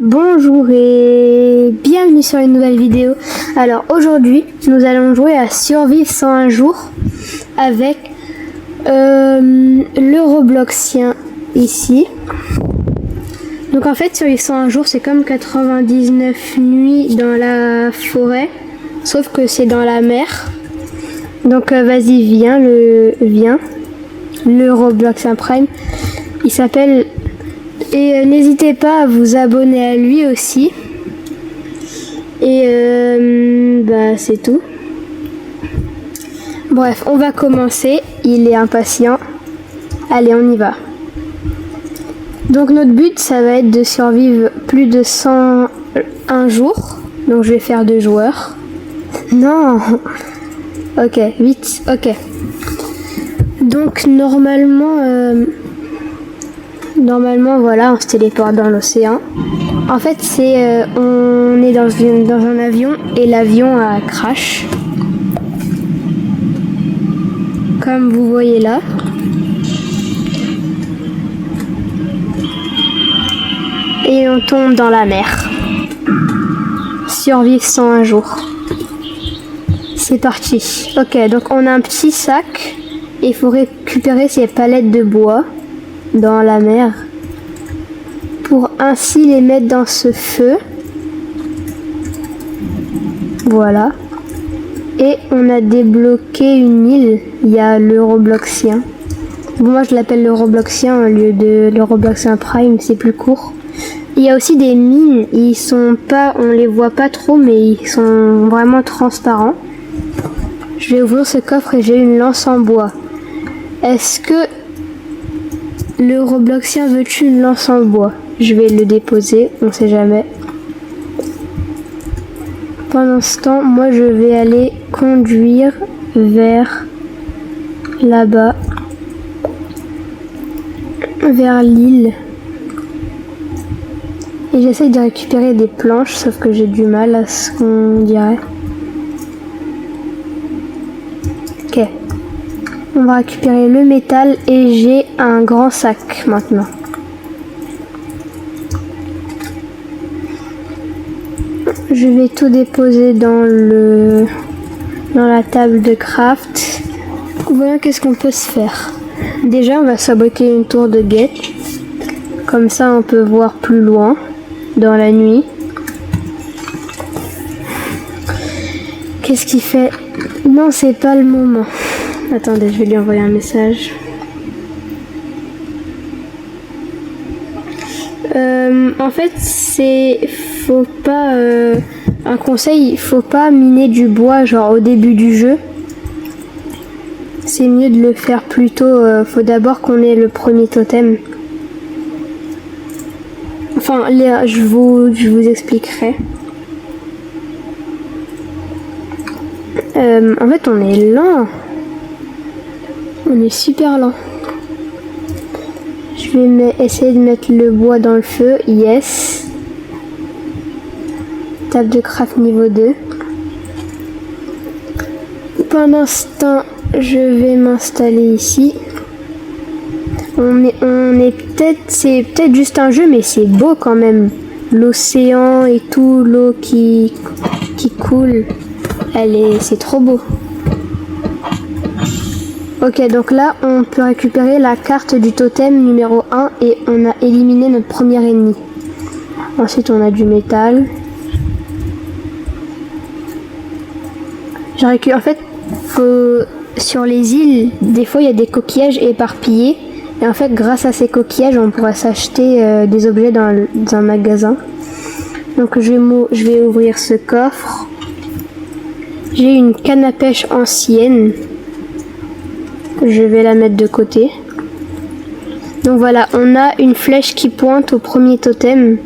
Bonjour et bienvenue sur une nouvelle vidéo. Alors aujourd'hui nous allons jouer à Survivre 101 jours avec le Robloxien ici. Donc en fait Survivre 101 jours c'est comme 99 nuits dans la forêt, sauf que c'est dans la mer. Donc vas-y viens le Robloxien Prime. Il s'appelle... Et n'hésitez pas à vous abonner à lui aussi. Et c'est tout. Bref, on va commencer. Il est impatient. Allez, on y va. Donc notre but, ça va être de survivre plus de 101 jours. Donc je vais faire 2 joueurs. Non. Ok, vite. Ok. Donc Normalement, voilà, on se téléporte dans l'océan. En fait, on est dans un avion et l'avion a crash. Comme vous voyez là. Et on tombe dans la mer. Survivre 101 jours. C'est parti. Ok, donc on a un petit sac. Et il faut récupérer ces palettes de bois dans la mer pour ainsi les mettre dans ce feu. Voilà. Et on a débloqué une île. Il y a le Robloxien. Bon, moi je l'appelle le Robloxien au lieu de le Robloxien Prime, c'est plus court. Il y a aussi des mines. Ils sont pas, on les voit pas trop, mais ils sont vraiment transparents. Je vais ouvrir ce coffre et j'ai une lance en bois. Est-ce que le Robloxien veut-tu une lance en bois? Je vais le déposer, on sait jamais. Pendant ce temps, moi je vais aller conduire vers là-bas, vers l'île. Et j'essaye de récupérer des planches, sauf que j'ai du mal à ce qu'on dirait. Ok. On va récupérer le métal et j'ai un grand sac maintenant. Je vais tout déposer dans la table de craft. Voilà qu'est-ce qu'on peut se faire. Déjà, on va fabriquer une tour de guet. Comme ça, on peut voir plus loin dans la nuit. Qu'est-ce qu'il fait? Non, c'est pas le moment. Attendez, je vais lui envoyer un message. En fait, faut pas, un conseil, faut pas miner du bois genre au début du jeu. C'est mieux de le faire plus tôt. Faut d'abord qu'on ait le premier totem. Enfin, je vous expliquerai. En fait, on est lent. On est super lent. Je vais essayer de mettre le bois dans le feu. Yes. Table de craft niveau 2. Pendant ce temps, je vais m'installer ici. C'est peut-être juste un jeu, mais c'est beau quand même. L'océan et tout, l'eau qui coule. C'est trop beau. Ok, donc là, on peut récupérer la carte du totem numéro 1 et on a éliminé notre premier ennemi. Ensuite, on a du métal. En fait, sur les îles, des fois, il y a des coquillages éparpillés. Et en fait, grâce à ces coquillages, on pourra s'acheter des objets dans un magasin. Donc, je vais ouvrir ce coffre. J'ai une canne à pêche ancienne. Je vais la mettre de côté. Donc voilà, on a une flèche qui pointe au premier totem.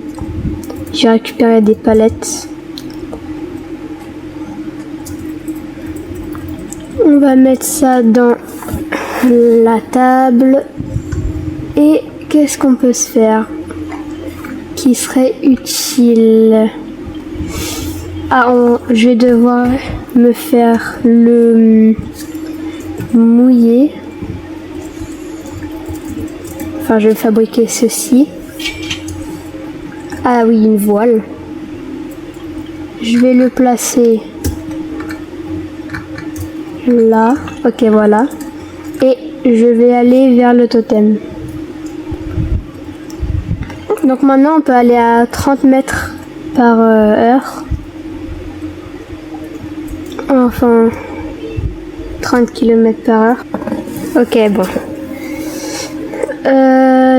J'ai récupéré des palettes. On va mettre ça dans la table. Et qu'est-ce qu'on peut se faire qui serait utile? Je vais devoir me faire le mouiller. Enfin, je vais fabriquer ceci. Ah oui, une voile. Je vais le placer là. Ok, voilà. Et je vais aller vers le totem. Donc maintenant, on peut aller à 30 mètres par heure. Enfin, 30 km par heure. Ok, bon.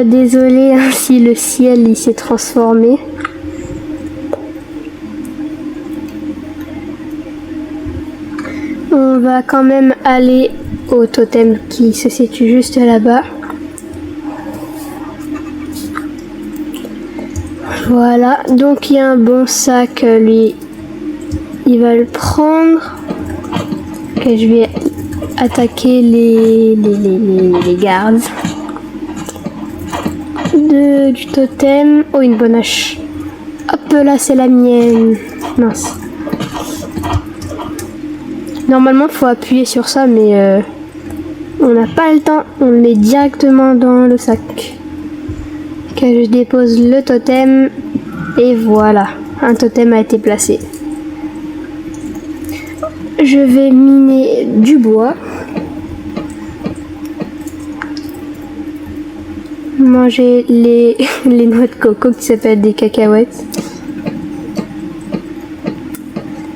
Désolé si le ciel il s'est transformé. On va quand même aller au totem qui se situe juste là-bas. Voilà, donc il y a un bon sac, lui, il va le prendre. Ok, je vais attaquer les gardes du totem. Oh, une bonne hache. Hop là, c'est la mienne. Mince. Normalement, il faut appuyer sur ça, mais on n'a pas le temps. On le met directement dans le sac. Ok, je dépose le totem. Et voilà, un totem a été placé. Je vais miner du bois. Manger les noix de coco qui s'appellent des cacahuètes.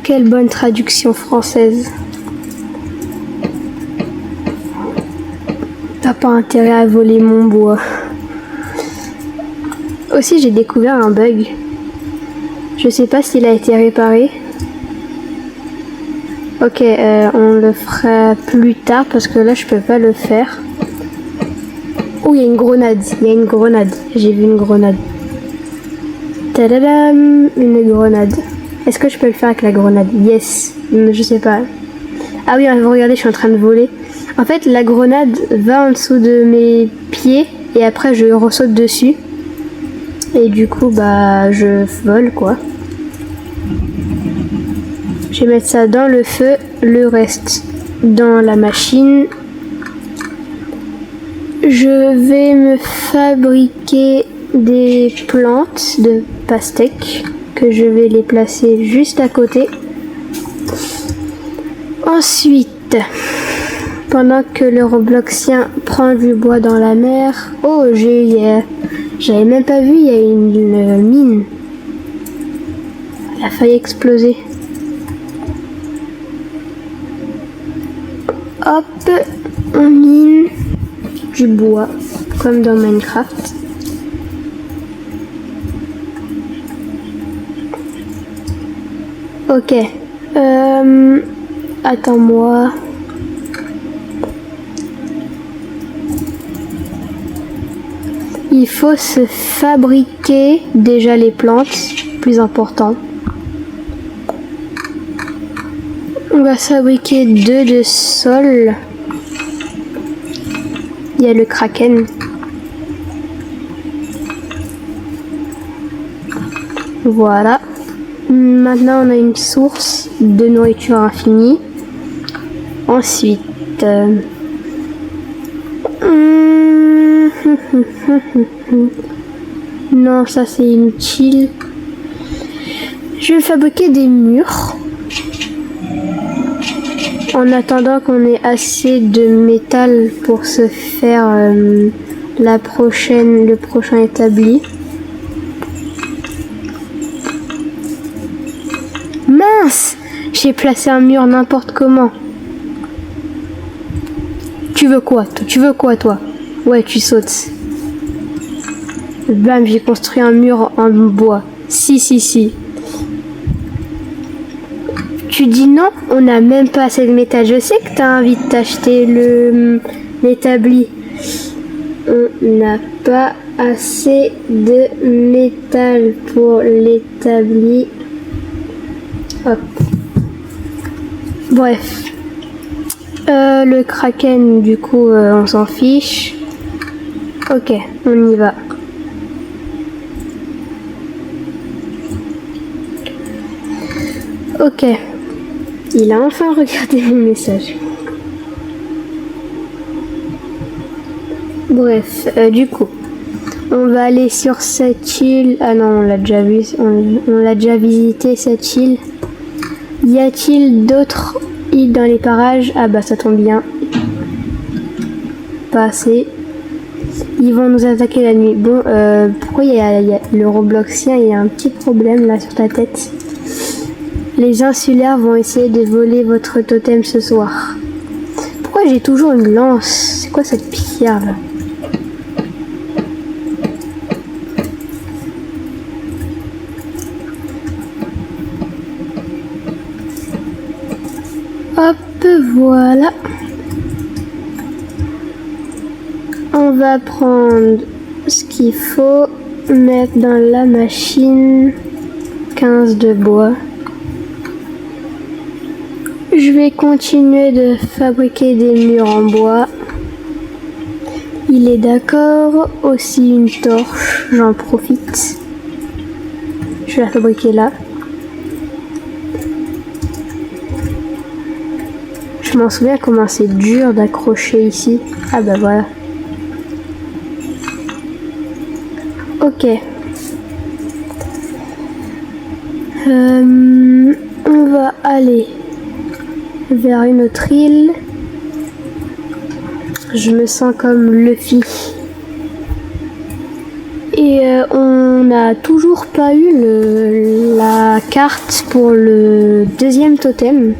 Quelle bonne traduction française. T'as pas intérêt à voler mon bois. Aussi, j'ai découvert un bug. Je sais pas s'il a été réparé. Ok, on le fera plus tard parce que là je peux pas le faire. Oh, il y a une grenade. Il y a une grenade. J'ai vu une grenade. Tadadam, une grenade. Est-ce que je peux le faire avec la grenade? Yes. Je sais pas. Ah oui, regardez, je suis en train de voler. En fait, la grenade va en dessous de mes pieds et après je ressaute dessus. Et du coup, bah, je vole quoi. Je vais mettre ça dans le feu, le reste dans la machine. Je vais me fabriquer des plantes de pastèque que je vais les placer juste à côté. Ensuite, pendant que le Robloxien prend du bois dans la mer, oh, j'avais même pas vu, il y a une mine. Elle a failli exploser. Hop, on mine du bois, comme dans Minecraft. Ok. Attends-moi. Il faut se fabriquer déjà les plantes, plus important. On va fabriquer 2 de sol. Il y a le kraken. Voilà. Maintenant, on a une source de nourriture infinie. Ensuite, non, ça c'est inutile. Je vais fabriquer des murs. En attendant qu'on ait assez de métal pour se faire le prochain établi. Mince! J'ai placé un mur n'importe comment. Tu veux quoi? Tu veux quoi, toi? Ouais, tu sautes. Bam, j'ai construit un mur en bois. Si. Tu dis non? On n'a même pas assez de métal. Je sais que tu as envie de t'acheter l'établi. On n'a pas assez de métal pour l'établi. Hop. Bref. Le kraken, du coup, on s'en fiche. Ok, on y va. Ok. Il a enfin regardé mon message. Bref, du coup, On va aller sur cette île. Ah non, on l'a déjà vu. On l'a déjà visité cette île. Y a-t-il d'autres îles dans les parages? Ah bah ça tombe bien. Pas assez. Ils vont nous attaquer la nuit. Bon, pourquoi il y a le Robloxien, il y a un petit problème là sur ta tête. Les insulaires vont essayer de voler votre totem ce soir. Pourquoi j'ai toujours une lance? C'est quoi cette pierre là? Hop, voilà. On va prendre ce qu'il faut, mettre dans la machine 15 de bois. Je vais continuer de fabriquer des murs en bois. Il est d'accord. Aussi une torche, j'en profite. Je vais la fabriquer là. Je m'en souviens comment c'est dur d'accrocher ici. Ah bah voilà. Ok. On va aller vers une autre île. Je me sens comme Luffy. Et on n'a toujours pas eu la carte pour le deuxième totem.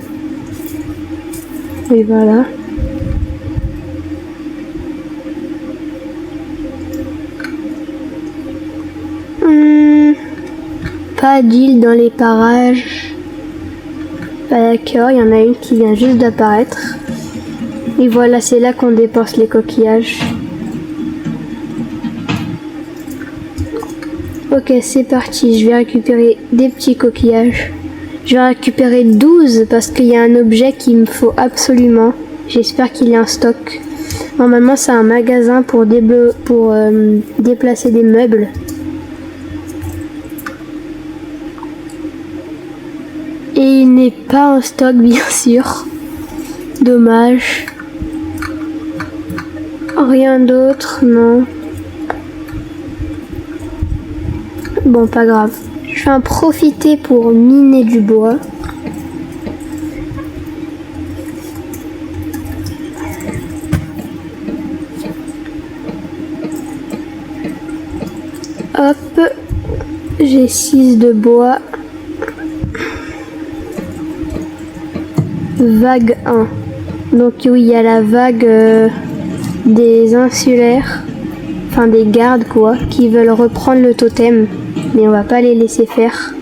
Et voilà. Pas d'île dans les parages. D'accord, il y en a une qui vient juste d'apparaître. Et voilà, c'est là qu'on dépense les coquillages. Ok, c'est parti. Je vais récupérer des petits coquillages. Je vais récupérer 12 parce qu'il y a un objet qu'il me faut absolument. J'espère qu'il y a un stock. Normalement, c'est un magasin pour déplacer des meubles. Et il n'est pas en stock, bien sûr. Dommage. Rien d'autre, non. Bon, pas grave. Je vais en profiter pour miner du bois. Hop. J'ai 6 de bois. Vague 1. Donc oui, il y a la vague des insulaires, enfin des gardes quoi, qui veulent reprendre le totem, mais on va pas les laisser faire.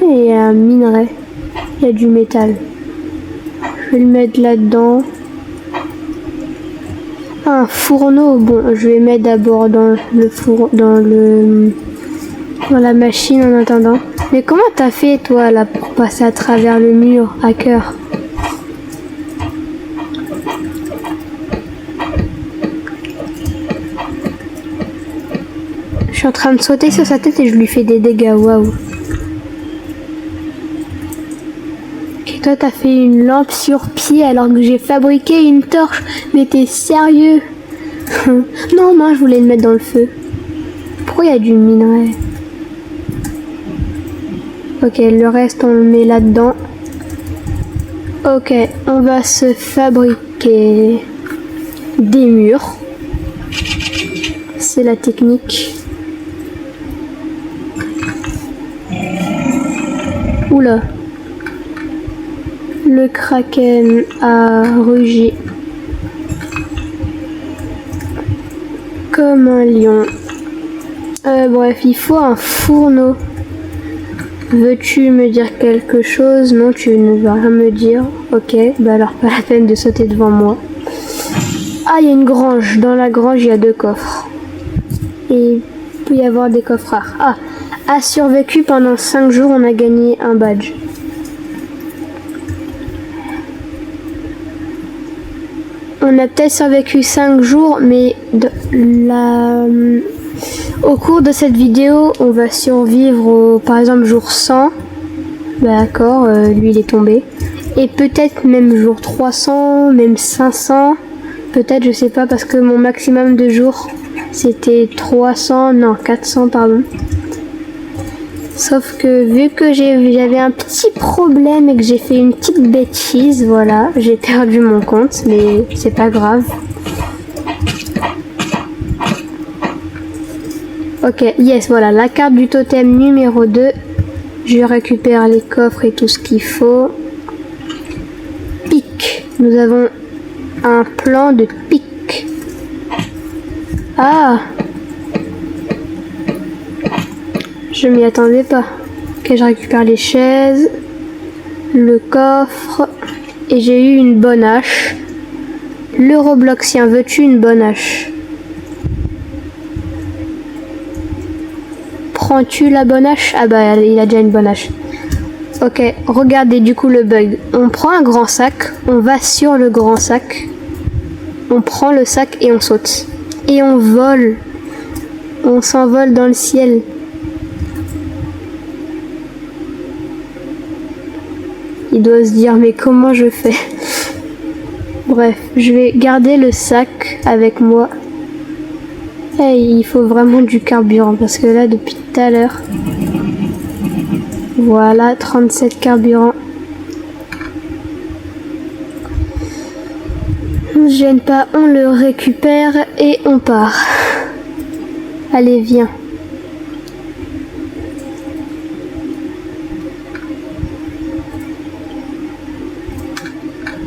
Il y a un minerai, il y a du métal. Je vais le mettre là-dedans. Un fourneau, bon, je vais mettre d'abord dans le four, dans la machine en attendant. Mais comment t'as fait toi là pour passer à travers le mur, hacker? Je suis en train de sauter sur sa tête et je lui fais des dégâts, waouh. Ok, toi t'as fait une lampe sur pied alors que j'ai fabriqué une torche. Mais t'es sérieux? Non, moi je voulais le mettre dans le feu. Pourquoi il y a du minerai? Ok, le reste on le met là-dedans. Ok, on va se fabriquer des murs. C'est la technique. Oula. Le kraken a rugi comme un lion. Bref, il faut un fourneau. Veux-tu me dire quelque chose? Non, tu ne vas rien me dire. Ok, bah alors pas la peine de sauter devant moi. Ah, il y a une grange. Dans la grange, il y a 2 coffres. Et il peut y avoir des coffres rares. Ah, a survécu pendant 5 jours, on a gagné un badge. On a peut-être survécu 5 jours, mais au cours de cette vidéo, on va survivre par exemple jour 100. D'accord, lui il est tombé. Et peut-être même jour 300, même 500. Peut-être, je sais pas, parce que mon maximum de jours, c'était 300, non, 400, pardon. Sauf que vu que j'avais un petit problème et que j'ai fait une petite bêtise, voilà, j'ai perdu mon compte, mais c'est pas grave. Ok, yes, voilà, la carte du totem numéro 2. Je récupère les coffres et tout ce qu'il faut. Pic. Nous avons un plan de pic. Ah! Je m'y attendais pas. Ok, je récupère les chaises, le coffre, et j'ai eu une bonne hache. Le Robloxien, veux-tu une bonne hache? Prends-tu la bonne hache? Ah bah, il a déjà une bonne hache. Ok, regardez du coup le bug. On prend un grand sac, on va sur le grand sac, on prend le sac et on saute. Et on vole. On s'envole dans le ciel. Il doit se dire, mais comment je fais? Bref, je vais garder le sac avec moi. Et il faut vraiment du carburant parce que là, depuis tout à l'heure... Voilà, 37 carburant. On se gêne pas, on le récupère et on part. Allez, viens.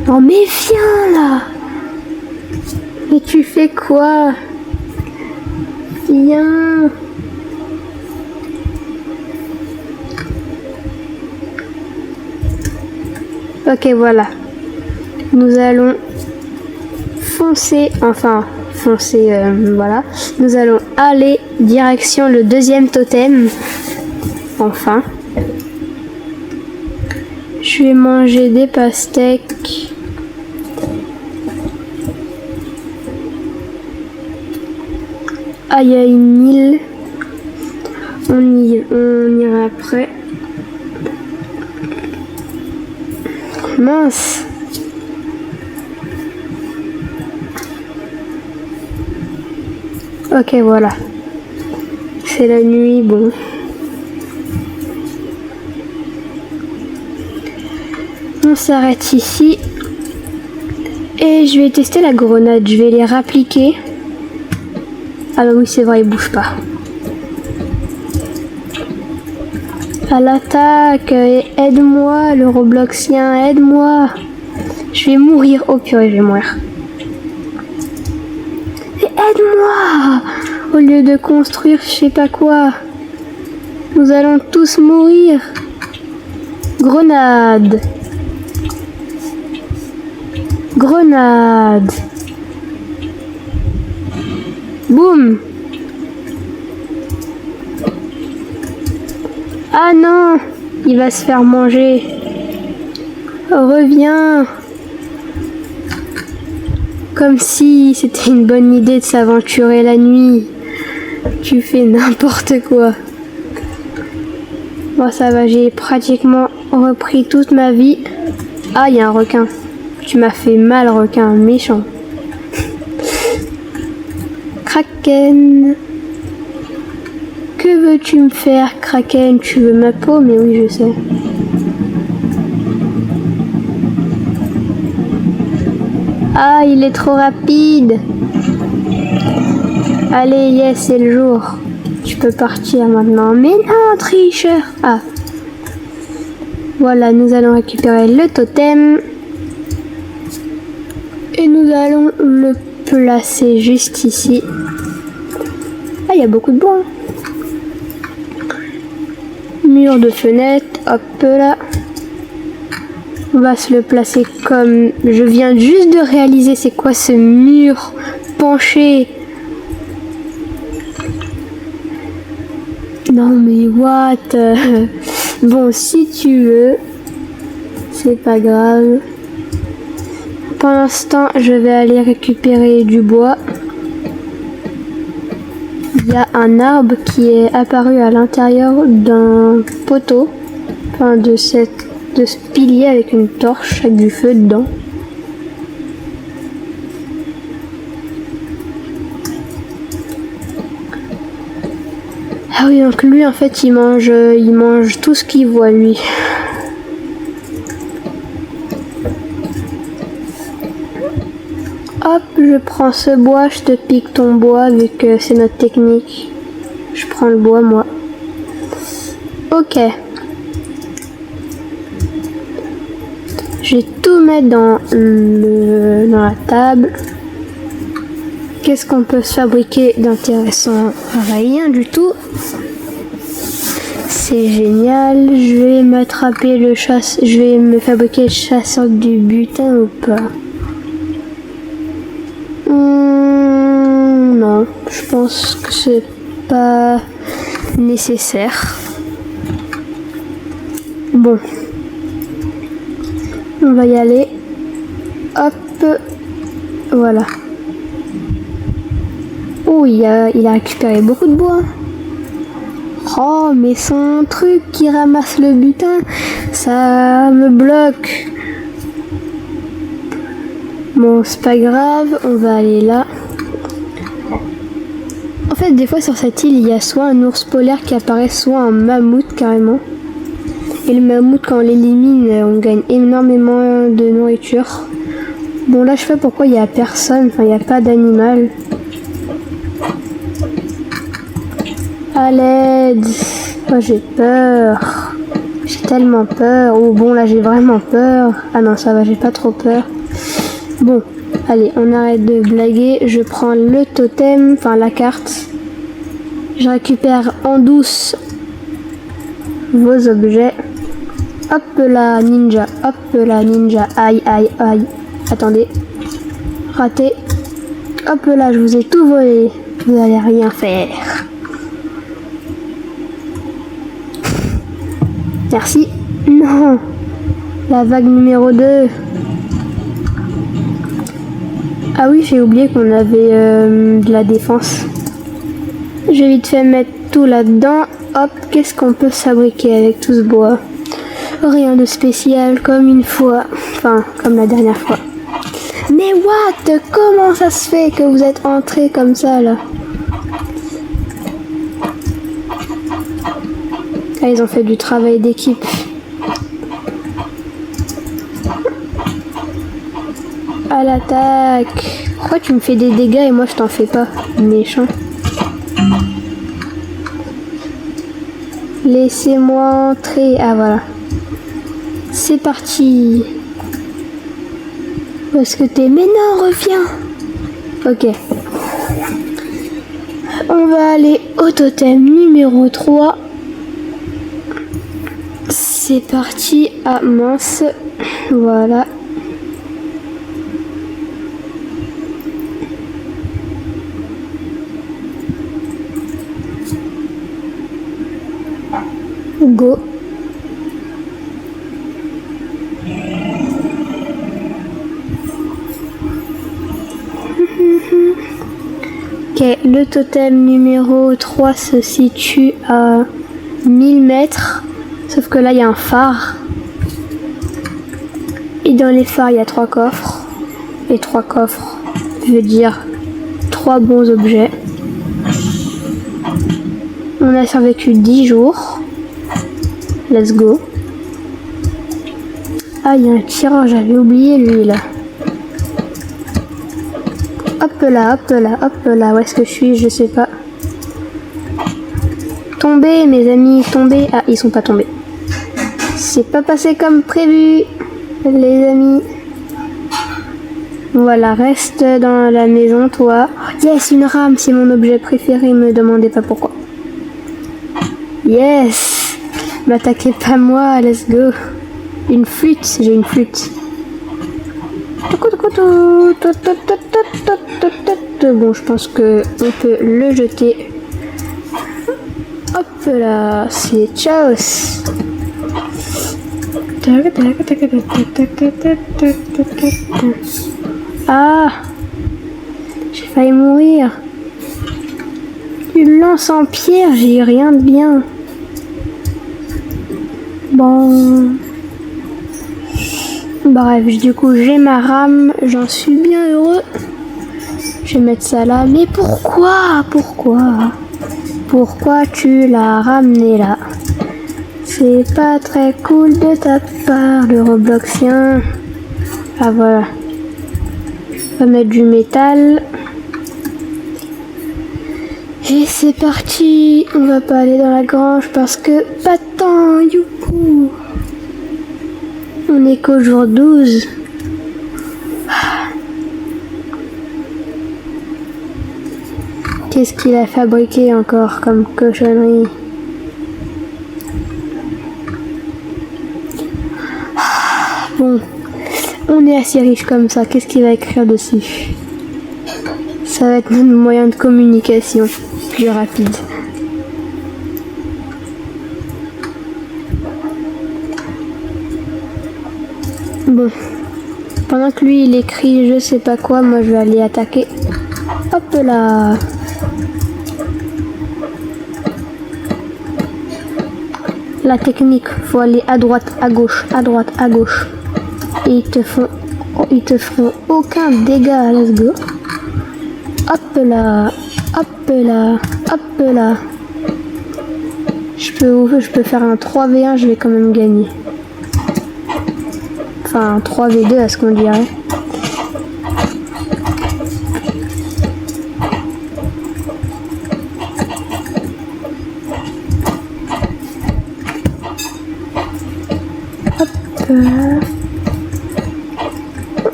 Oh mais viens là! Mais tu fais quoi? Viens! Ok, voilà. Nous allons foncer, voilà. Nous allons aller direction le deuxième totem. Enfin. Je vais manger des pastèques. Ah, il y a une île. On ira après. Mince. Ok, voilà. C'est la nuit, bon. On s'arrête ici. Et je vais tester la grenade. Je vais les rappliquer. Ah bah oui, c'est vrai, il bouge pas. À l'attaque, aide-moi, le Robloxien, aide-moi. Je vais mourir. Oh purée, je vais mourir. Et aide-moi. Au lieu de construire je sais pas quoi. Nous allons tous mourir. Grenade. Grenade. Boum. Ah non, il va se faire manger. Reviens. Comme si c'était une bonne idée de s'aventurer la nuit. Tu fais n'importe quoi. Bon, ça va, j'ai pratiquement repris toute ma vie. Ah, il y a un requin. Tu m'as fait mal, requin, méchant. Kraken. Que veux-tu me faire, Kraken? Tu veux ma peau? Mais oui, je sais. Ah, il est trop rapide. Allez, yes, c'est le jour. Tu peux partir maintenant. Mais non, tricheur. Ah. Voilà, nous allons récupérer le totem. Et nous allons le placer juste ici. Ah, il y a beaucoup de bois. Mur de fenêtre, hop là. On va se le placer comme... Je viens juste de réaliser c'est quoi ce mur penché. Non mais what? Bon, si tu veux, c'est pas grave. Pour l'instant, je vais aller récupérer du bois. Il y a un arbre qui est apparu à l'intérieur d'un poteau, enfin de ce pilier avec une torche avec du feu dedans. Ah oui, donc lui en fait il mange tout ce qu'il voit lui. Hop, je prends ce bois, je te pique ton bois vu que c'est notre technique. Je prends le bois moi. Ok. Je vais tout mettre dans la table. Qu'est-ce qu'on peut se fabriquer d'intéressant? Rien du tout. C'est génial. Je vais m'attraper je vais me fabriquer le chasseur du butin ou pas? Non, je pense que c'est pas nécessaire. Bon. On va y aller. Hop. Voilà. Oh, il a récupéré beaucoup de bois. Oh, mais son truc qui ramasse le butin, ça me bloque. Bon, c'est pas grave, on va aller là. En fait, des fois sur cette île, il y a soit un ours polaire qui apparaît, soit un mammouth carrément. Et le mammouth, quand on l'élimine, on gagne énormément de nourriture. Bon, là, je sais pas pourquoi il y a personne, enfin, il n'y a pas d'animal. À l'aide! Oh, j'ai peur. J'ai tellement peur. Oh, bon, là, j'ai vraiment peur. Ah non, ça va, j'ai pas trop peur. Bon, allez, on arrête de blaguer. Je prends le totem, enfin, la carte. Je récupère en douce vos objets. Hop là, ninja. Hop là, ninja. Aïe, aïe, aïe. Attendez. Raté. Hop là, je vous ai tout volé. Vous allez rien faire. Merci. Non. La vague numéro 2. Ah oui, j'ai oublié qu'on avait de la défense. Je vais vite fait mettre tout là-dedans. Hop, qu'est-ce qu'on peut fabriquer avec tout ce bois? Rien de spécial, comme une fois. Enfin, comme la dernière fois. Mais what? Comment ça se fait que vous êtes entrés comme ça, là? Ah, ils ont fait du travail d'équipe. À l'attaque. Pourquoi tu me fais des dégâts et moi je t'en fais pas? Méchant. Laissez-moi entrer. Ah voilà. C'est parti. Où est-ce que t'es? Mais non, reviens. Ok. On va aller au totem numéro 3. C'est parti. Ah mince. Voilà. Go. Ok, le totem numéro 3 se situe à 1000 mètres. Sauf que là, il y a un phare. Et dans les phares, il y a 3 coffres. Et 3 coffres veut dire 3 bons objets. On a survécu 10 jours. Let's go. Ah, il y a un tireur, j'avais oublié lui là. Hop là, hop là, hop là. Où est-ce que je suis? Je sais pas. Tombez, mes amis, tombez. Ah, ils sont pas tombés. C'est pas passé comme prévu, les amis. Voilà, reste dans la maison, toi. Yes, une rame, c'est mon objet préféré, me demandez pas pourquoi. Yes! M'attaquez pas moi, let's go. Une flûte, j'ai une flûte. Bon, je pense que on peut le jeter. Hop là, c'est chaos. Ah, j'ai failli mourir. Une lance en pierre, j'ai rien de bien. Bon. Bref, du coup, j'ai ma rame, j'en suis bien heureux. Je vais mettre ça là. Mais pourquoi? Pourquoi Pourquoi tu l'as ramené là? C'est pas très cool de ta part, le Robloxien. Ah voilà. On va mettre du métal. Et c'est parti. On va pas aller dans la grange parce que pas de temps, youhou. On est qu'au jour 12. Qu'est-ce qu'il a fabriqué encore comme cochonnerie? Bon, on est assez riche comme ça. Qu'est-ce qu'il va écrire dessus? Ça va être notre moyen de communication plus rapide. Bon, pendant que lui il écrit je sais pas quoi, moi je vais aller attaquer. Hop là. La technique, faut aller à droite, à gauche, à droite, à gauche. Et ils te feront aucun dégât. Let's go. Hop là, hop là, hop là. Je peux faire un 3v1, je vais quand même gagner. Enfin, un 3v2 à ce qu'on dirait.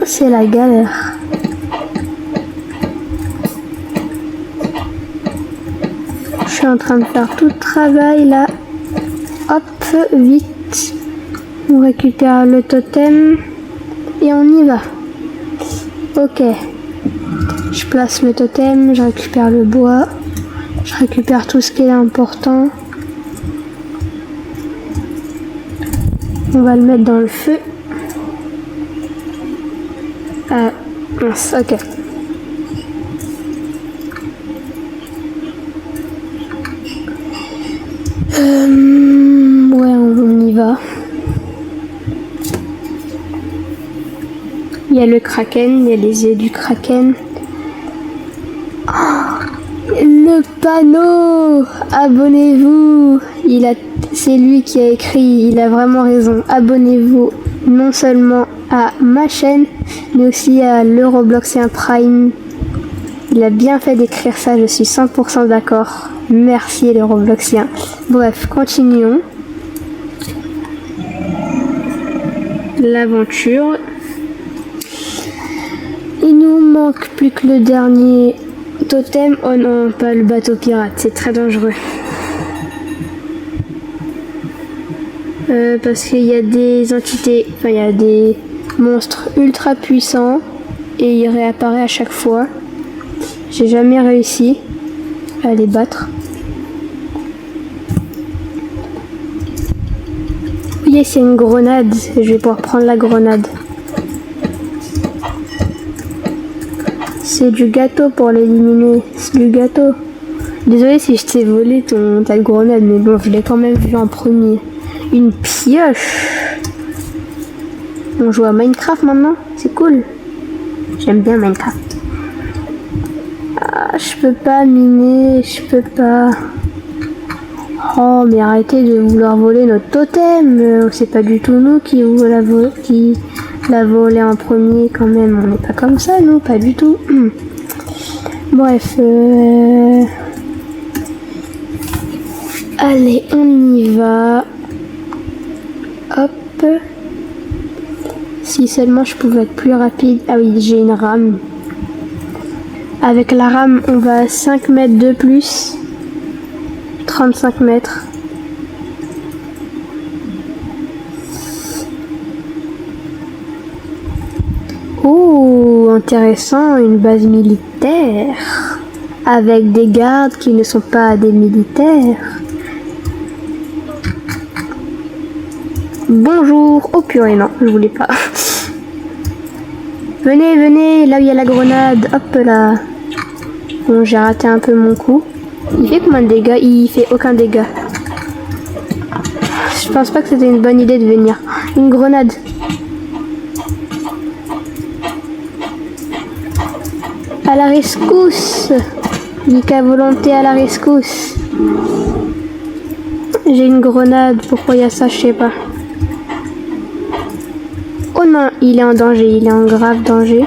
C'est la galère. Je suis en train de faire tout le travail là. Hop, vite. On récupère le totem et on y va. Ok. Je place le totem, je récupère le bois, je récupère tout ce qui est important. On va le mettre dans le feu. Ah, mince, ok. Ouais, on y va. Il y a le kraken, il y a les yeux du kraken. Oh, le panneau! Abonnez-vous! C'est lui qui a écrit, il a vraiment raison. Abonnez-vous non seulement à ma chaîne, mais aussi à le Robloxien Prime. Il a bien fait d'écrire ça, je suis 100% d'accord. Merci le Robloxien. Bref, continuons. L'aventure. Il nous manque plus que le dernier totem. Oh non, pas le bateau pirate, c'est très dangereux. Parce qu'il y a des entités, enfin il y a des monstres ultra puissants et il réapparaît à chaque fois. J'ai jamais réussi à les battre. Oui, c'est une grenade. Je vais pouvoir prendre la grenade. C'est du gâteau pour l'éliminer. C'est du gâteau. Désolé si je t'ai volé ta grenade, mais bon, je l'ai quand même vu en premier. Une pioche. On joue à Minecraft maintenant. C'est cool. J'aime bien Minecraft. Ah, je peux pas miner. Je peux pas. Oh, mais arrêtez de vouloir voler notre totem. C'est pas du tout nous qui l'a volé en premier quand même. On n'est pas comme ça, nous. Pas du tout. Bref. Allez, on y va. Hop. Si seulement je pouvais être plus rapide. Ah oui, j'ai une rame. Avec la rame, on va à 5 mètres de plus. 35 mètres. Oh, intéressant, une base militaire. Avec des gardes qui ne sont pas des militaires. Bonjour. Oh purée, non, je voulais pas. Venez, venez, là où il y a la grenade. Hop là. Bon, j'ai raté un peu mon coup. Il fait combien de dégâts? Il fait aucun dégât. Je pense pas que c'était une bonne idée de venir. Une grenade. À la rescousse. Mika Volonté à la rescousse. J'ai une grenade. Pourquoi il y a ça? Je sais pas. Oh non, il est en danger. Il est en grave danger.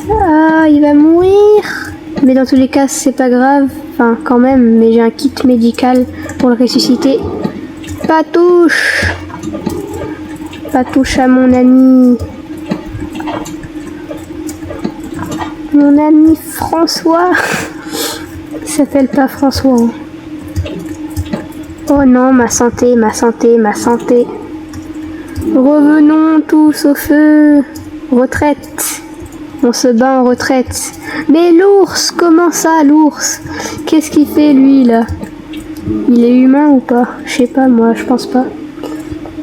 Ah, il va mourir. Mais dans tous les cas, c'est pas grave. Enfin, quand même. Mais j'ai un kit médical pour le ressusciter. Pas touche. Pas touche à mon ami. Mon ami François. Il s'appelle pas François. Hein. Oh non, ma santé, ma santé, ma santé. Revenons tous au feu. Retraite. On se bat en retraite. Mais l'ours, comment ça, l'ours? Qu'est-ce qu'il fait, lui, là? Il est humain ou pas? Je sais pas, moi, je pense pas.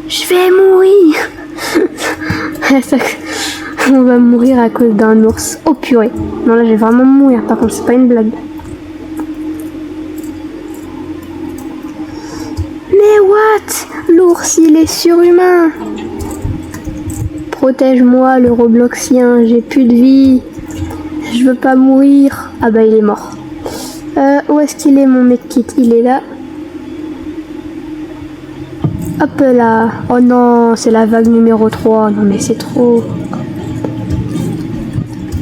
Je vais mourir. On va mourir à cause d'un ours. Oh purée. Non, là, je vais vraiment mourir. Par contre, c'est pas une blague. Mais what? L'ours, il est surhumain. Protège-moi, le Robloxien. J'ai plus de vie. Je veux pas mourir. Ah bah, il est mort. Où est-ce qu'il est, mon medkit? Il est là. Hop là. Oh non, c'est la vague numéro 3. Non mais c'est trop.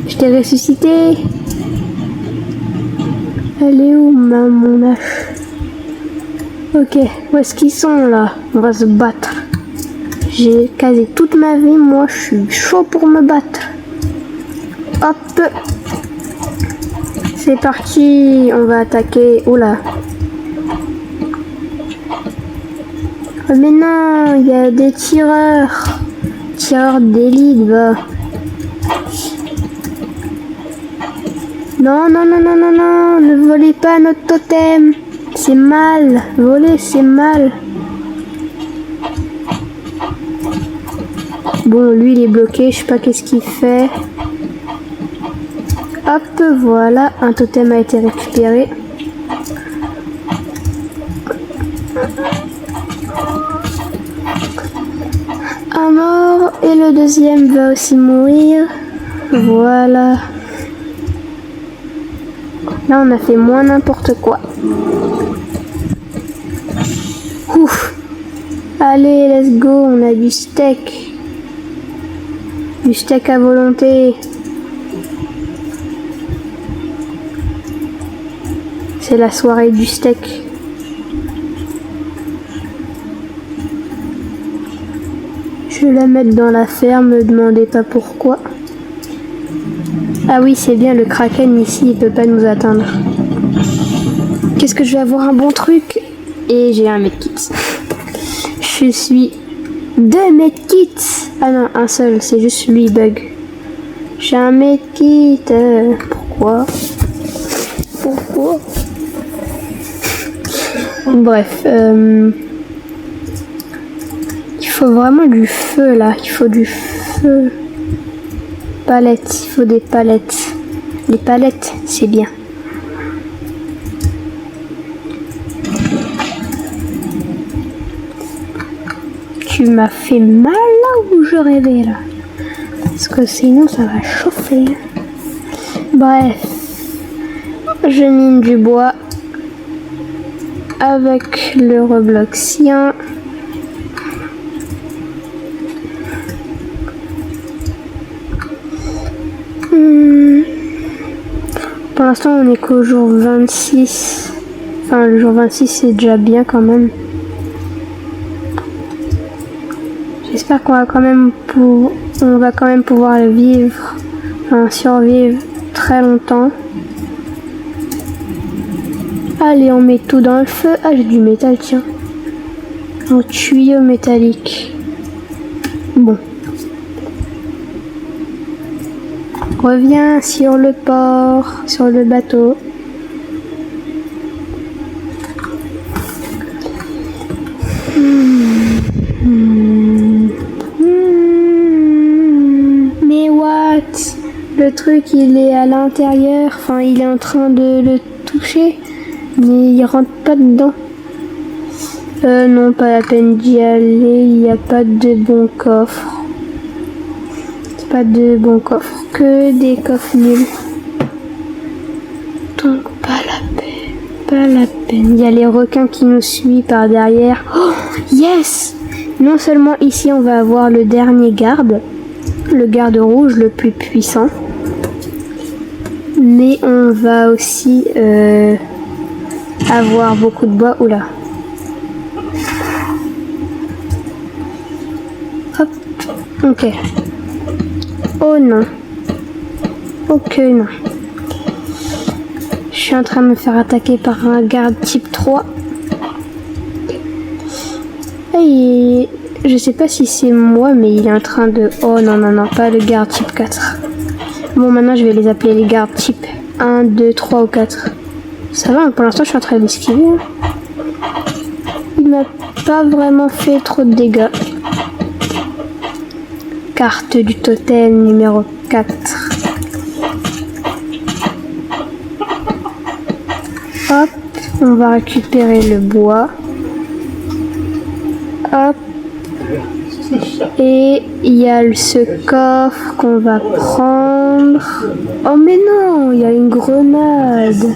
Je t'ai ressuscité. Elle est où mon hache? Ok, où est-ce qu'ils sont là? On va se battre. J'ai casé toute ma vie, moi je suis chaud pour me battre. Hop. C'est parti, on va attaquer. Oula. Oh mais non, il y a des tireurs. Tireurs d'élite, va. Non, non, non, non, non, non, ne volez pas notre totem. C'est mal. Voler, c'est mal. Bon, lui, il est bloqué. Je sais pas qu'est-ce qu'il fait. Hop, voilà. Un totem a été récupéré. Un mort. Et le deuxième va aussi mourir. Voilà. Là, on a fait moins n'importe quoi. Ouf. Allez, let's go. On a du steak. Du steak à volonté. C'est la soirée du steak. Je vais la mettre dans la ferme, me demandez pas pourquoi. Ah oui, c'est bien, le kraken ici, il peut pas nous atteindre. Qu'est-ce que je vais avoir un bon truc? Et j'ai un medkit. Je suis 2 medkits. Ah non, un seul, c'est juste lui bug. J'ai un medkit. Pourquoi? Pourquoi? Bref, il faut vraiment du feu là. Il faut du feu. Palettes, il faut des palettes. Les palettes, c'est bien. Tu m'as fait mal là où je rêvais là. Parce que sinon ça va chauffer. Bref. Je mine du bois. Avec le Robloxien. Pour l'instant, on est qu'au jour 26. Enfin, le jour 26, c'est déjà bien quand même. J'espère qu'on va quand même pouvoir le vivre, enfin, survivre très longtemps. Allez, on met tout dans le feu. Ah, j'ai du métal, tiens. Un tuyau métallique. Bon. Reviens sur le port, sur le bateau. Mais what? Le truc, il est à l'intérieur. Enfin, il est en train de le toucher. Mais il rentre pas dedans. Non, pas la peine d'y aller. Il n'y a pas de bon coffre. Pas de bon coffre, que des coffres nuls. pas la peine. Il y a les requins qui nous suivent par derrière. Oh, yes! Non seulement ici on va avoir le dernier garde, le garde rouge le plus puissant, mais on va aussi avoir beaucoup de bois. Oula. Hop. Ok. Oh non. Ok, non. Je suis en train de me faire attaquer par un garde type 3. Et je sais pas si c'est moi, mais il est en train de... Oh non, non, non, pas le garde type 4. Bon, maintenant je vais les appeler les gardes type 1, 2, 3 ou 4. Ça va, pour l'instant je suis en train d'esquiver. Il m'a pas vraiment fait trop de dégâts. Carte du totem numéro 4. Hop, on va récupérer le bois. Hop. Et il y a ce coffre qu'on va prendre. Oh mais non, il y a une grenade.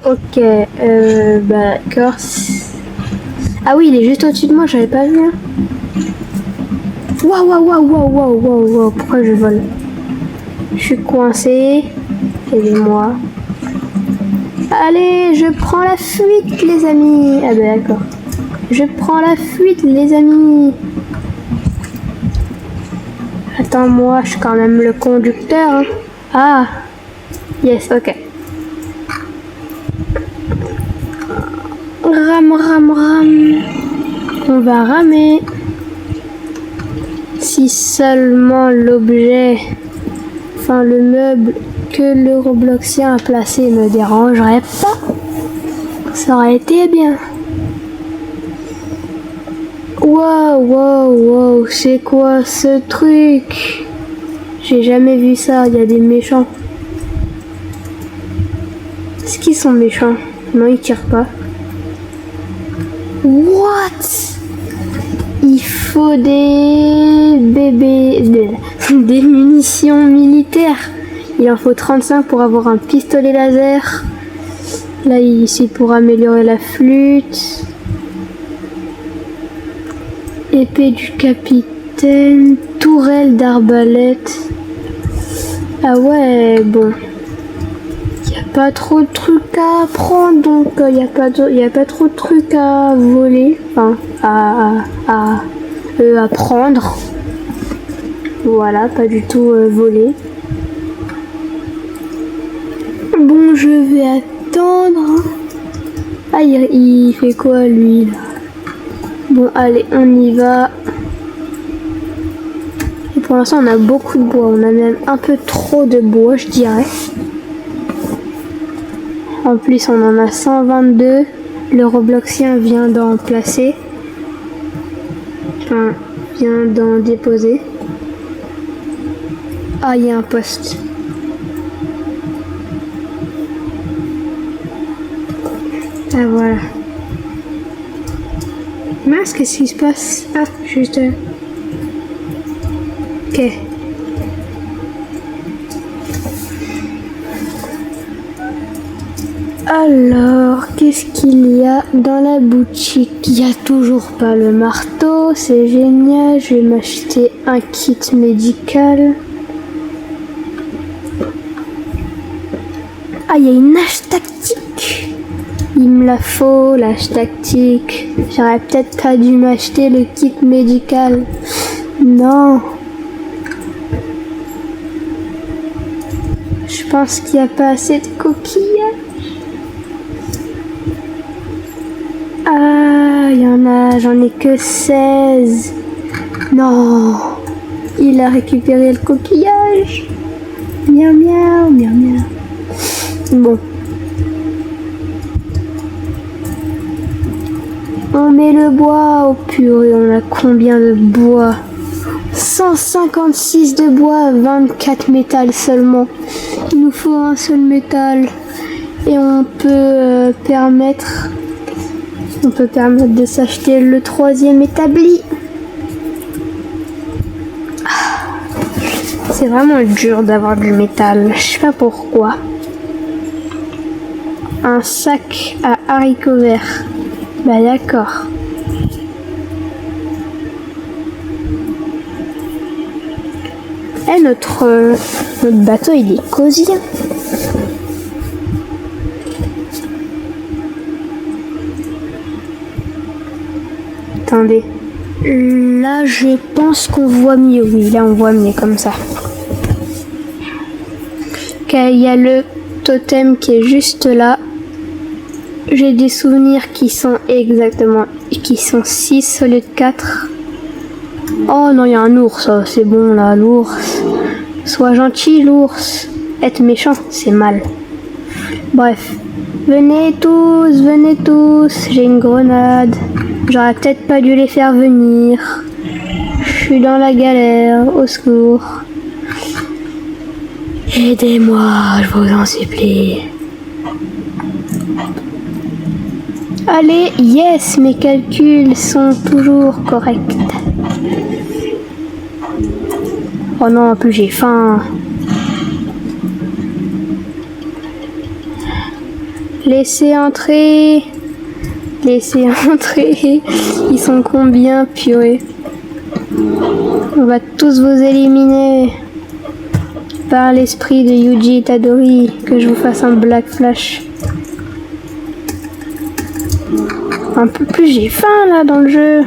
Ok, d'accord. Ah oui, il est juste au-dessus de moi, j'avais pas vu. Waouh, waouh, waouh, waouh, waouh, waouh, waouh, pourquoi je vole? Je suis coincée. Aidez-moi. Allez, je prends la fuite, les amis. Ah ben d'accord. Je prends la fuite, les amis. Attends, moi, je suis quand même le conducteur. Hein. Ah, yes, ok. Rame, rame, rame. On va ramer. Si seulement l'objet, enfin le meuble que le Robloxien a placé me dérangerait pas, ça aurait été bien. Wow, wow, wow, c'est quoi ce truc? J'ai jamais vu ça, il y a des méchants. Est-ce qu'ils sont méchants? Non, ils tirent pas. What? Il faut des des munitions militaires. Il en faut 35 pour avoir un pistolet laser. Là, ici pour améliorer la flûte. Épée du capitaine, tourelle d'arbalète. Ah ouais, bon. Il n'y a pas trop de trucs à prendre, donc il n'y a pas trop de trucs à voler. Enfin, à prendre. Voilà, pas du tout voler. Bon, je vais attendre. Ah, il fait quoi, lui, là? Bon, allez, on y va. Et pour l'instant, on a beaucoup de bois. On a même un peu trop de bois, je dirais. En plus, on en a 122. Le Robloxien vient d'en placer. Enfin, vient d'en déposer. Ah, il y a un poste. Ah, voilà. Mince, qu'est-ce qui se passe? Ah, juste... Ok. Alors, qu'est-ce qu'il y a dans la boutique? Il n'y a toujours pas le marteau, c'est génial. Je vais m'acheter un kit médical. Ah, il y a une hache tactique. Il me la faut, l'âge tactique. J'aurais peut-être pas dû m'acheter le kit médical. Non. Je pense qu'il n'y a pas assez de coquillages. Ah, il y en a, j'en ai que 16. Non. Il a récupéré le coquillage. Miaou, miaou, miaou, miaou. Bon. On met le bois. Oh purée, on a combien de bois? 156 de bois, 24 métal seulement. Il nous faut un seul métal. Et on peut permettre de s'acheter le 3e établi. C'est vraiment dur d'avoir du métal. Je sais pas pourquoi. Un sac à haricots verts. Bah d'accord. Eh, notre bateau, il est cosy. Attendez. Là, je pense qu'on voit mieux. Oui, là, on voit mieux comme ça. Ok, il y a le totem qui est juste là. J'ai des souvenirs qui sont 6 au lieu de 4. Oh non, il y a un ours, oh, c'est bon là, l'ours. Sois gentil, l'ours. Être méchant, c'est mal. Bref. Venez tous, j'ai une grenade. J'aurais peut-être pas dû les faire venir. Je suis dans la galère, au secours. Aidez-moi, je vous en supplie. Allez, yes, mes calculs sont toujours corrects. Oh non, en plus j'ai faim. Laissez entrer. Ils sont combien, purée? On va tous vous éliminer. Par l'esprit de Yuji Itadori, que je vous fasse un Black Flash. Un peu plus j'ai faim là dans le jeu.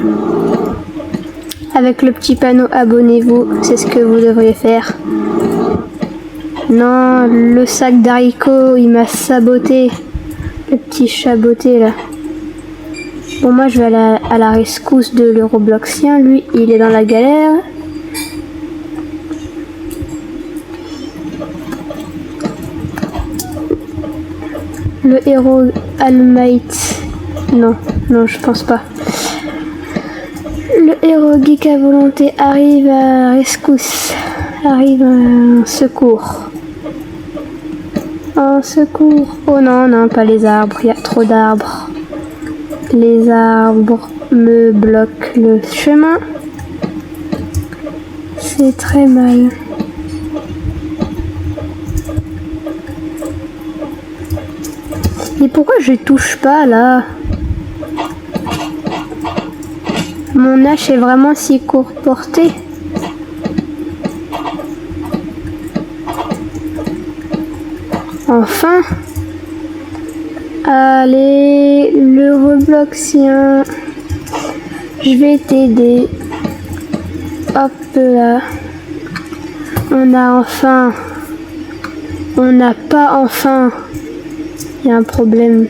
Avec le petit panneau abonnez-vous, c'est ce que vous devriez faire. Non, le sac d'haricots, il m'a saboté. Le petit chaboté là. Bon, moi je vais à la rescousse de l'Eurobloxien. Lui, il est dans la galère. Le héros Almighty. Non, je pense pas. Le héros geek à volonté arrive à rescousse. Arrive en secours. En secours. Oh non, pas les arbres. Il y a trop d'arbres. Les arbres me bloquent le chemin. C'est très mal. Et pourquoi je touche pas là? Mon hache est vraiment si court portée. Enfin. Allez, le Robloxien. Je vais t'aider. Hop là. On a enfin. On n'a pas enfin. Il y a un problème.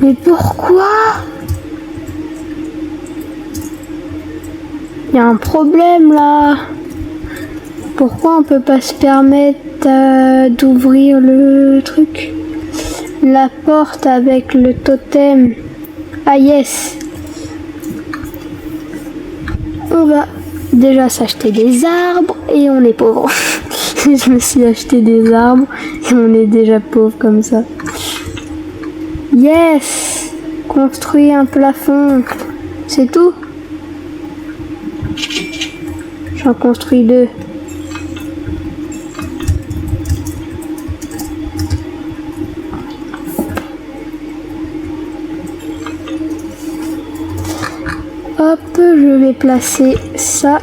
Mais pourquoi? Il y a un problème là. Pourquoi on peut pas se permettre d'ouvrir le truc? La porte avec le totem. Ah yes. On va déjà s'acheter des arbres et on est pauvre. Je me suis acheté des arbres et on est déjà pauvre comme ça. Yes. Construire un plafond. C'est tout? J'en construis 2. Hop, je vais placer ça.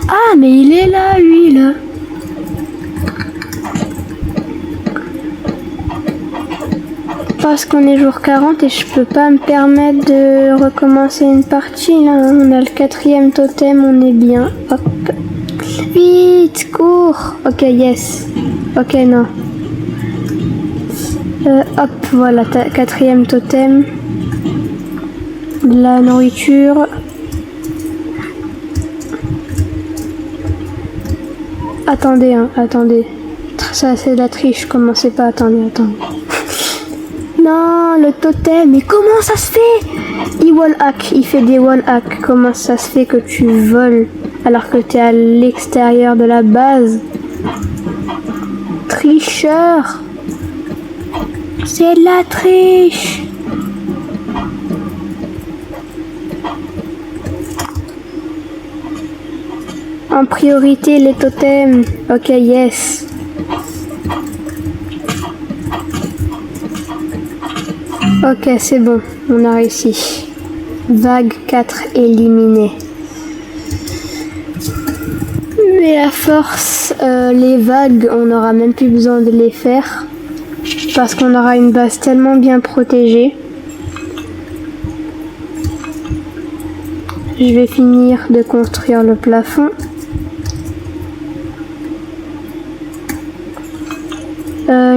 Ah, mais il est là, lui, là. Parce qu'on est jour 40 et je peux pas me permettre de recommencer une partie, là. On a le 4e totem, on est bien. Hop. Vite, cours. Ok, yes. Ok, non. Hop, voilà, 4e totem. De la nourriture. Attendez, attendez. Ça, c'est de la triche. Commencez pas, attendez. Non, le totem. Mais comment ça se fait? Il wall hack. Il fait des wall hack. Comment ça se fait que tu voles alors que tu es à l'extérieur de la base? Tricheur. C'est de la triche. En priorité, les totems. Ok, yes. Ok, c'est bon. On a réussi. Vague 4 éliminée. Mais à force, les vagues, on n'aura même plus besoin de les faire. Parce qu'on aura une base tellement bien protégée. Je vais finir de construire le plafond.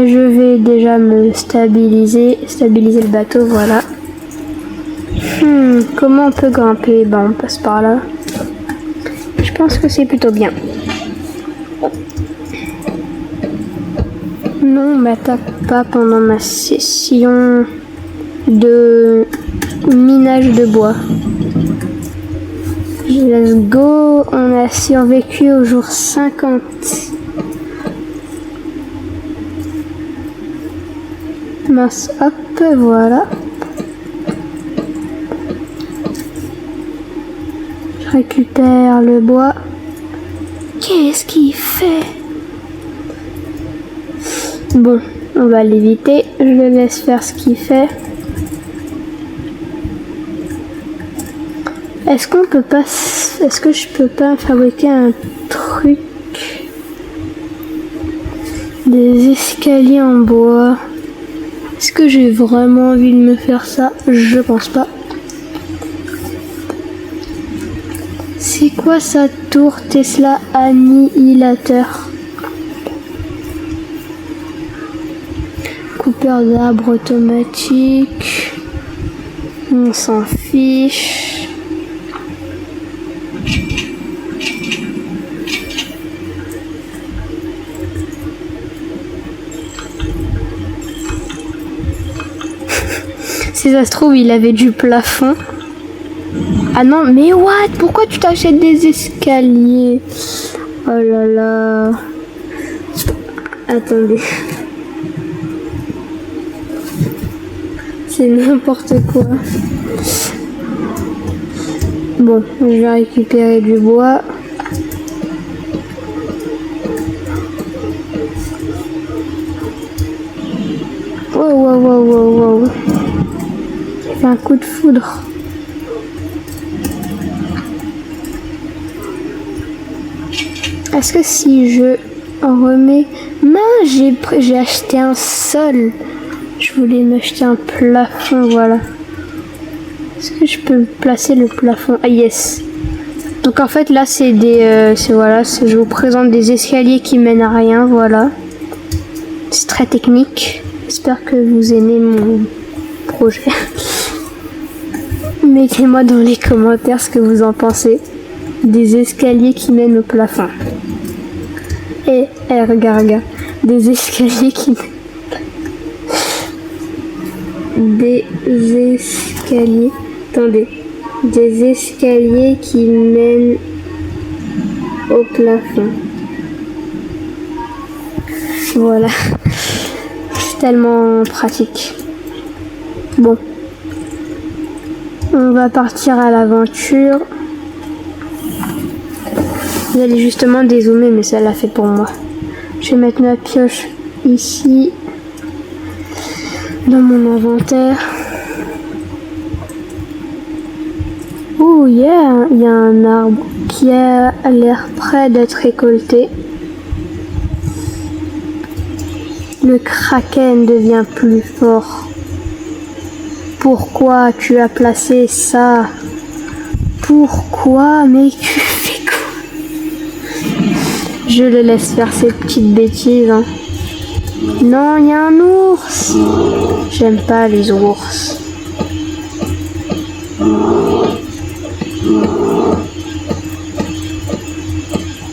Je vais déjà me stabiliser le bateau, voilà. Comment on peut grimper? Ben, on passe par là. Je pense que c'est plutôt bien. Non, on m'attaque pas pendant ma session de minage de bois. Let's go, on a survécu au jour 50. Mince, hop, voilà. Je récupère le bois. Qu'est-ce qu'il fait? Bon, on va l'éviter. Je le laisse faire ce qu'il fait. Est-ce que je peux pas fabriquer un truc? Des escaliers en bois. Est-ce que j'ai vraiment envie de me faire ça? Je pense pas. C'est quoi sa tour Tesla annihilateur? Coupeur d'arbres automatique. On s'en fiche. Si ça se trouve, il avait du plafond. Ah non, mais what? Pourquoi tu t'achètes des escaliers? Oh là là. Attendez. C'est n'importe quoi. Bon, je vais récupérer du bois. Wow. J'ai fait un coup de foudre. Est-ce que si je remets... Mince, j'ai acheté un sol. Je voulais m'acheter un plafond, voilà. Est-ce que je peux placer le plafond? Ah yes. Donc en fait là c'est des... je vous présente des escaliers qui mènent à rien, voilà. C'est très technique. J'espère que vous aimez mon projet. Mettez-moi dans les commentaires ce que vous en pensez. Des escaliers qui mènent au plafond. Et regarde. Des escaliers qui mènent... Des escaliers... Attendez. Des escaliers qui mènent au plafond. Voilà. C'est tellement pratique. Bon. On va partir à l'aventure. Vous allez justement dézoomer, mais ça l'a fait pour moi. Je vais mettre ma pioche ici. Dans mon inventaire. Oh yeah, il y a un arbre qui a l'air prêt d'être récolté. Le kraken devient plus fort. Pourquoi tu as placé ça? Pourquoi? Mais tu fais quoi? Je le laisse faire ses petites bêtises. Hein. Non, il y a un ours. J'aime pas les ours.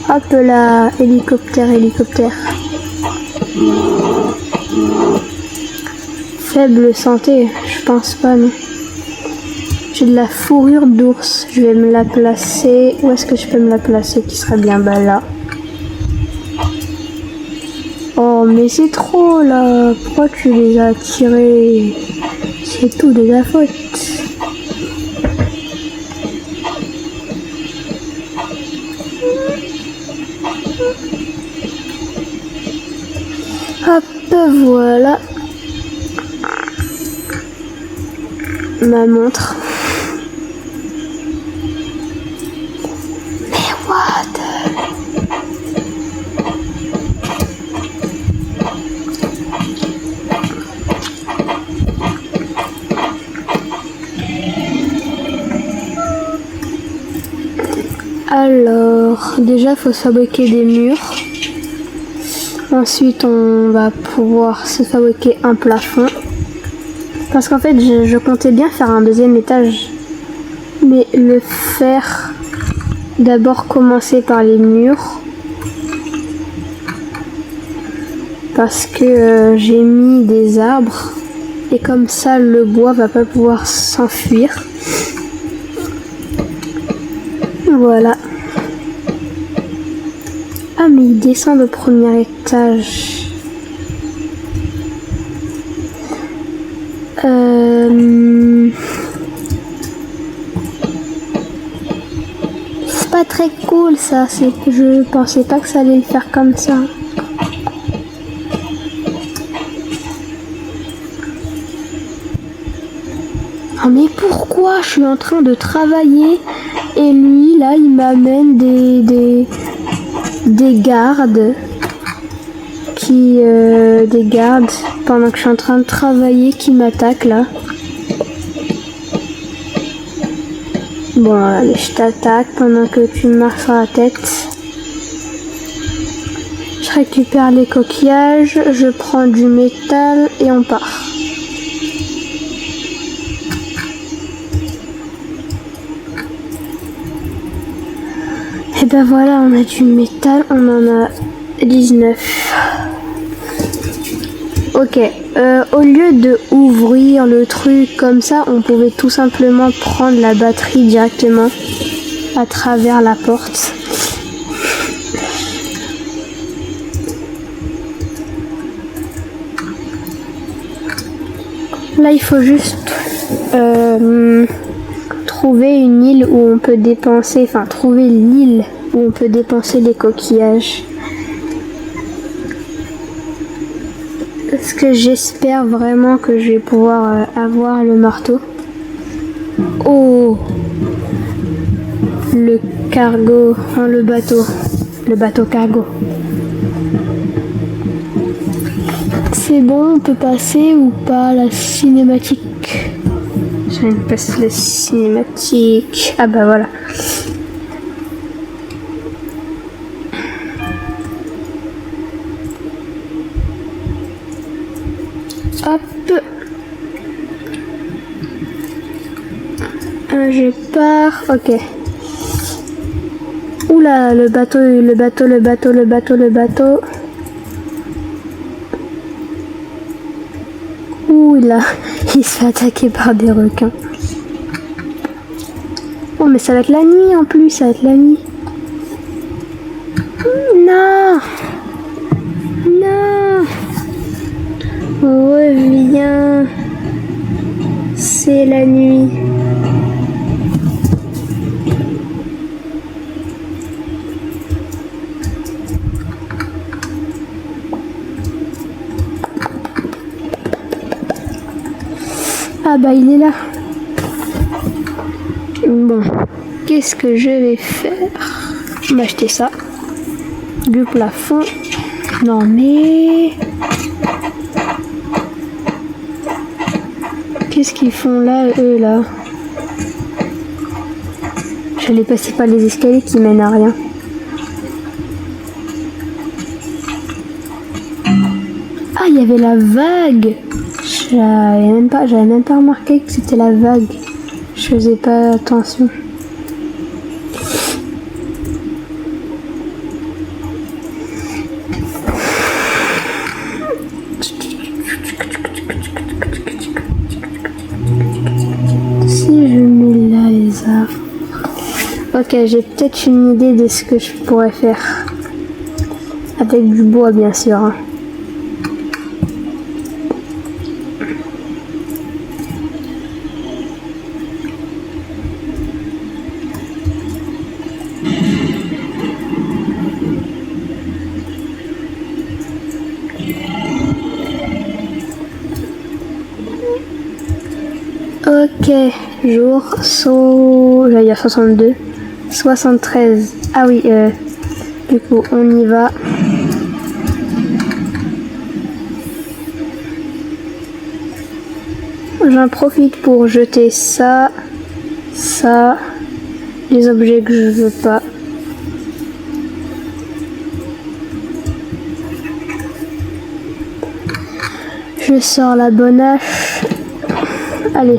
Hop là, hélicoptère. Faible santé, je pense pas, non. J'ai de la fourrure d'ours, je vais me la placer. Où est-ce que je peux me la placer qui serait bien? Bah là. Oh, mais c'est trop là. Pourquoi tu les as tirés? C'est tout de ta faute. Hop, voilà. Ma montre. Mais what? Alors, déjà, faut fabriquer des murs. Ensuite, on va pouvoir se fabriquer un plafond. Parce qu'en fait, je comptais bien faire un deuxième étage. Mais le faire... D'abord commencer par les murs. Parce que j'ai mis des arbres. Et comme ça, le bois va pas pouvoir s'enfuir. Voilà. Ah, mais il descend au premier étage. C'est pas très cool ça. Je pensais pas que ça allait le faire comme ça. Ah, mais pourquoi je suis en train de travailler et lui là il m'amène des gardes des gardes pendant que je suis en train de travailler qui m'attaquent là. Bon allez, je t'attaque pendant que tu me marches sur la tête. Je récupère les coquillages, je prends du métal et on part. Et ben voilà, on a du métal, on en a 19. Ok, au lieu de ouvrir le truc comme ça, on pouvait tout simplement prendre la batterie directement à travers la porte. Là, il faut juste trouver une île où on peut dépenser, enfin trouver l'île où on peut dépenser les coquillages. Parce que j'espère vraiment que je vais pouvoir avoir le marteau. Oh, le cargo, hein, le bateau cargo. C'est bon, on peut passer ou pas la cinématique? Je viens de passer la cinématique. Ah bah voilà. Hop. Je pars. Ok. Oula, le bateau. Ouh là, il se fait attaquer par des requins. Oh mais ça va être la nuit en plus, ça va être la nuit. Non. Non. Reviens. C'est la nuit. Ah bah il est là. Bon, qu'est-ce que je vais faire? M'acheter ça. Du plafond. Non mais... Qu'est-ce qu'ils font là, eux là? J'allais passer par les escaliers qui mènent à rien. Ah, il y avait la vague. J'avais même pas remarqué que c'était la vague. Je faisais pas attention. Si je mets là les arbres. Ok, j'ai peut-être une idée de ce que je pourrais faire. Avec du bois, bien sûr. Hein. Ok, jour, j'allais dire 62, 73. Ah oui, du coup, on y va. J'en profite pour jeter ça, les objets que je veux pas. Je sors la bonne hache. Allez.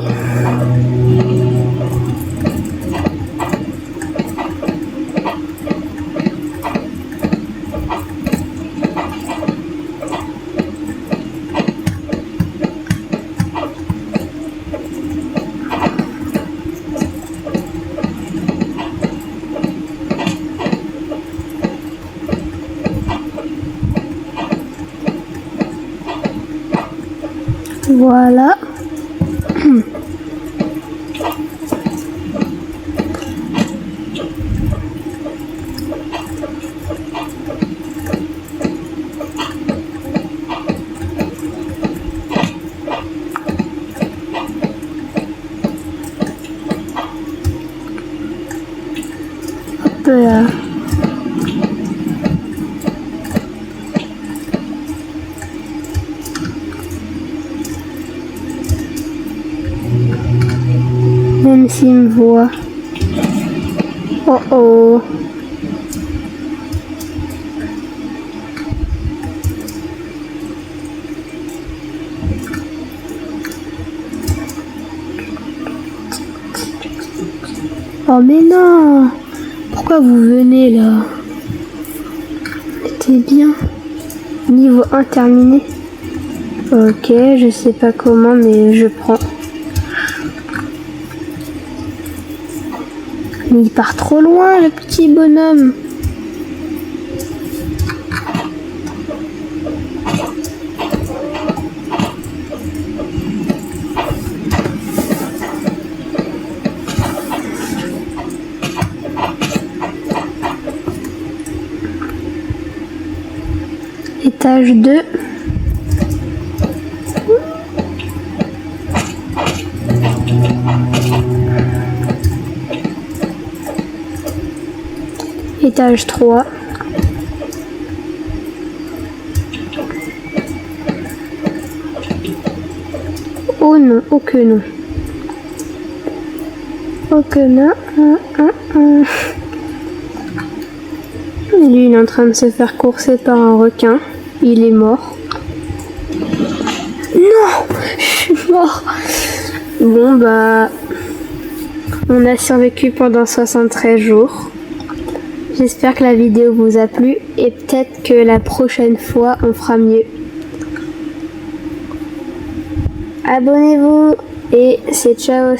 Voilà. Hop là. Même s'il me voit. Oh oh. Oh mais non. Pourquoi vous venez là? C'était bien. Niveau 1 terminé. Ok, je sais pas comment mais je prends. Mais il part trop loin, le petit bonhomme. Étage 2. Étage 3. Oh non, oh que non. Oh que non. Lui, il est en train de se faire courser par un requin. Il est mort. Non, je suis mort. Bon, bah... On a survécu pendant 73 jours. J'espère que la vidéo vous a plu et peut-être que la prochaine fois, on fera mieux. Abonnez-vous et c'est ciao.